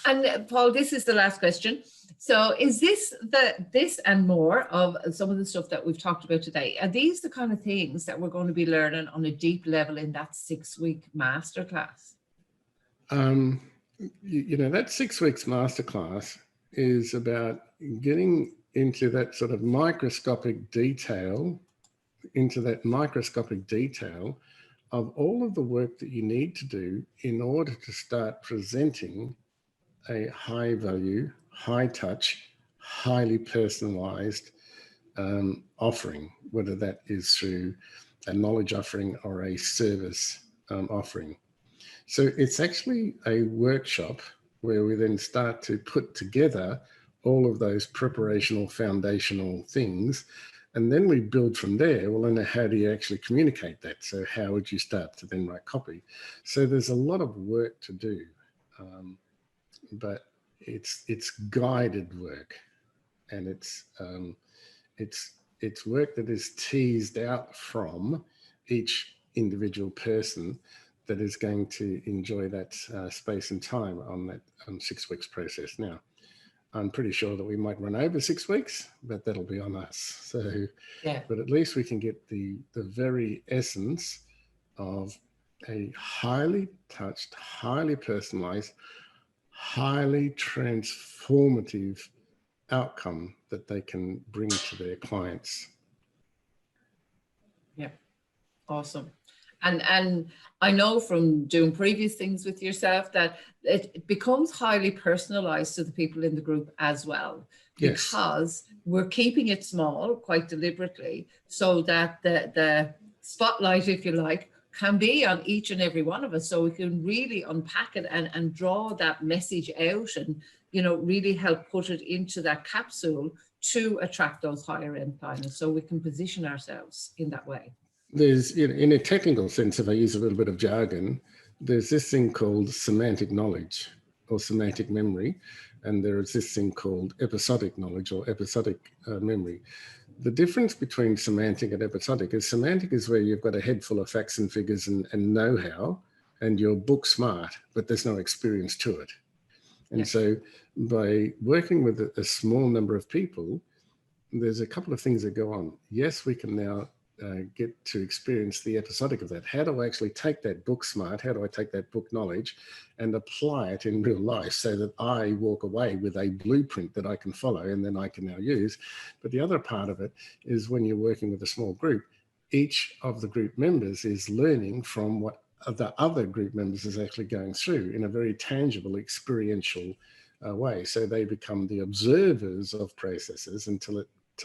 And Paul, this is the last question. So is this this and more of some of the stuff that we've talked about today, are these the kind of things that we're going to be learning on a deep level in that 6-week masterclass? You know, that 6 weeks masterclass is about getting into that sort of microscopic detail, of all of the work that you need to do in order to start presenting a high value, high touch, highly personalized offering, whether that is through a knowledge offering or a service offering. So it's actually a workshop where we then start to put together all of those preparational, foundational things. And then we build from there. Well, then how do you actually communicate that? So how would you start to then write copy? So there's a lot of work to do, but it's guided work, and it's work that is teased out from each individual person that is going to enjoy that space and time on that 6 weeks process. Now, I'm pretty sure that we might run over 6 weeks, but that'll be on us. So, yeah. But at least we can get the very essence of a highly touched, highly personalized, highly transformative outcome that they can bring to their clients. Yeah, awesome. And I know from doing previous things with yourself that it becomes highly personalized to the people in the group as well, because we're keeping it small quite deliberately so that the spotlight, if you like, can be on each and every one of us, so we can really unpack it and draw that message out and, you know, really help put it into that capsule to attract those higher end clients, so we can position ourselves in that way. There's, you know, in a technical sense, if I use a little bit of jargon, there's this thing called semantic knowledge or semantic memory, and there is this thing called episodic knowledge or episodic memory. The difference between semantic and episodic is where you've got a head full of facts and figures and know-how, and you're book smart, but there's no experience to it. And so by working with a small number of people, there's a couple of things that go on. Yes, we can now get to experience the episodic of that. How do I actually take that book smart? How do I take that book knowledge and apply it in real life so that I walk away with a blueprint that I can follow and then I can now use? But the other part of it is when you're working with a small group, each of the group members is learning from what the other group members is actually going through in a very tangible, experiential way. So they become the observers of processes until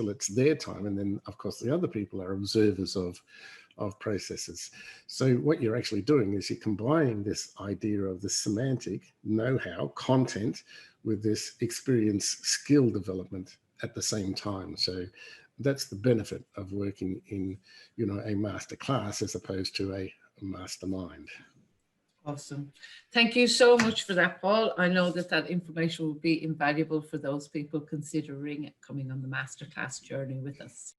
it's their time, and then of course the other people are observers of processes. So what you're actually doing is you're combining this idea of the semantic know-how content with this experience skill development at the same time. So that's the benefit of working in, you know, a master class as opposed to a mastermind. Awesome. Thank you so much for that, Paul. I know that information will be invaluable for those people considering coming on the masterclass journey with us.